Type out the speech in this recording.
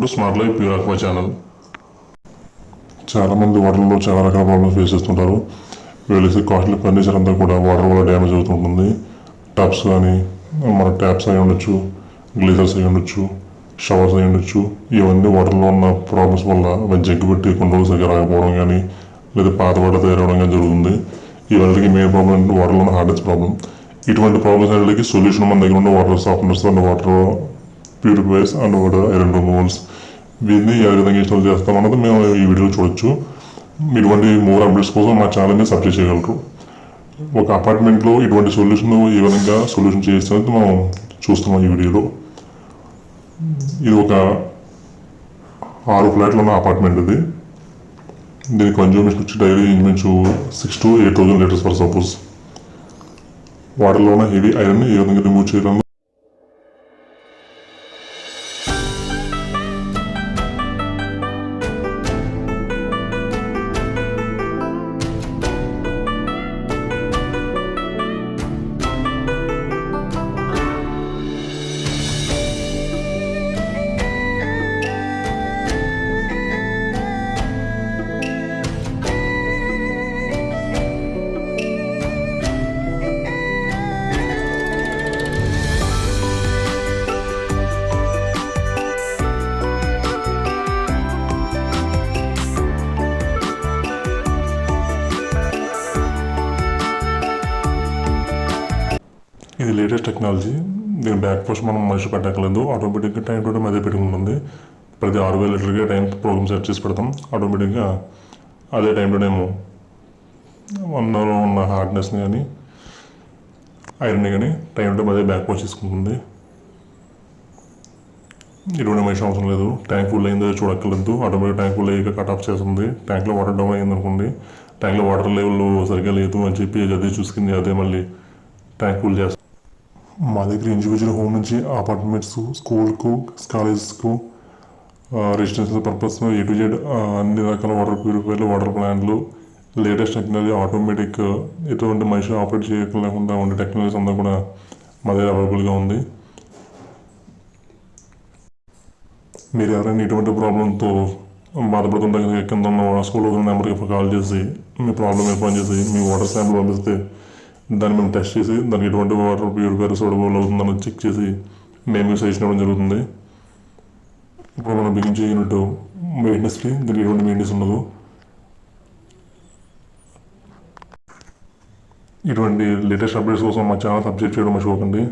To smart life pure aqua channel. చాలామంది వాటర్లో చాలా రకాల ప్రాబ్లమ్స్ ఫేస్ చేస్తుంటారు. వీళ్ళకి కాస్ట్లీ ఫర్నిచర్ అంతా కూడా వాటర్ వల్ల డ్యామేజ్ అవుతుంటుంది. టబ్స్ కానీ మన ట్యాప్స్ అయి ఉండొచ్చు, గ్లేజర్స్ అయి ఉండొచ్చు, షవర్స్ అయి ఉండొచ్చు. ఇవన్నీ వాటర్లో ఉన్న ప్రాబ్లమ్స్ వల్ల అవి జగ్గు పెట్టి కొన్ని రోజులు సరిగ్గా రాకపోవడం కానీ లేదా పాత వాటర్ తయారవడం కానీ జరుగుతుంది. ఇవన్నీ మెయిన్ ప్రాబ్లం అంటే వాటర్లో ఉన్న హార్డెన్స్ ప్రాబ్లం. ఇటువంటి ప్రాబ్లమ్స్ అన్నిటికీ సొల్యూషన్ మన దగ్గర ఉన్న water softeners and water purifiers and water iron removals. వీటిని ఏ విధంగా ఇన్స్టాల్ చేస్తామన్నది మేము ఈ వీడియోలో చూడొచ్చు. ఇటువంటి మోర్ అప్డేట్స్ కోసం మా ఛానల్ని సబ్స్క్రైబ్ చేయగలరు. ఒక అపార్ట్మెంట్లో ఇటువంటి సొల్యూషన్ ఏ విధంగా సొల్యూషన్ చేస్తున్నది మనం చూస్తున్నాం ఈ వీడియోలో. ఇది ఒక 6 ఫ్లాట్లు ఉన్న అపార్ట్మెంట్. ఇది దీని కన్జ్యూమేషన్ వచ్చి డైలీ ఇంచుమించు 6,000 to 8,000 లీటర్స్ ఫర్ సపోజ్. వాటర్లో ఉన్న హెవీ ఐరన్ ఏ విధంగా రిమూవ్ చేయడం ఇది లేటెస్ట్ టెక్నాలజీ. దీని బ్యాక్ పోస్ట్ మనం మనిషి పెట్టక్కర్లేదు. ఆటోమేటిక్గా టైం టు టైం అదే పెట్టుకుంటుంది. ప్రతి 6,000 లీటర్గా టైం ప్రోగ్రామ్ సెట్ చేసి పెడతాం. ఆటోమేటిక్గా అదే టైం టు టైము వన్లో ఉన్న హార్డ్నెస్ని కానీ ఐరన్ని కానీ టైం టు టైం అదే బ్యాక్ పోస్ట్ చేసుకుంటుంది. ఇటువంటి మనిషి అవసరం లేదు. ట్యాంక్ ఫుల్ అయిందో చూడక్కర్లేదు. ఆటోమేటిక్ ట్యాంక్ ఫుల్ అయ్యాక కట్ ఆఫ్ చేస్తుంది. ట్యాంక్లో వాటర్ డౌన్ అయింది అనుకోండి, ట్యాంక్లో వాటర్ లెవెల్ సరిగ్గా లేదు అని చెప్పి అదే చూసుకుంది, అదే మళ్ళీ ట్యాంక్ ఫుల్ చేస్తుంది. మా దగ్గర ఇండివిజువల్ హోమ్ నుంచి అపార్ట్మెంట్స్, స్కూల్కు, కాలేజెస్కు, residential purpose A to Z అన్ని రకాల వాటర్ ప్యూరిఫైర్లు, వాటర్ ప్లాంట్లు, లేటెస్ట్ టెక్నాలజీ, ఆటోమేటిక్ ఎటువంటి మనిషి ఆపరేట్ చేయకుండా ఉండే టెక్నాలజీస్ అంతా కూడా మా దగ్గర అవైలబుల్గా ఉంది. మీరు ఎవరైనా ఇటువంటి ప్రాబ్లంతో బాధపడుతుంటే కింద ఉన్న స్కూల్లో ఉన్న నెంబర్కి కాల్ చేసి మీ ప్రాబ్లమ్ ఇన్ఫార్మ్ చేసి మీ వాటర్ శాంపుల్ పంపిస్తే దాన్ని మేము టెస్ట్ చేసి దానికి ఎటువంటి వాటర్ ప్యూరిఫైర్ సూటబుల్ అవుతుందని చెక్ చేసి మేము సజెషన్ ఇవ్వడం జరుగుతుంది. ఇప్పుడు మనం బిగించే యూనిట్ మెయింటెనెన్స్ ఫ్రీ, దీనికి ఎటువంటి మెయింటెనెన్స్ ఉండదు. ఇటువంటి లేటెస్ట్ అప్డేట్స్ కోసం మా ఛానల్ సబ్స్క్రైబ్ చేయడం మర్చిపోకండి.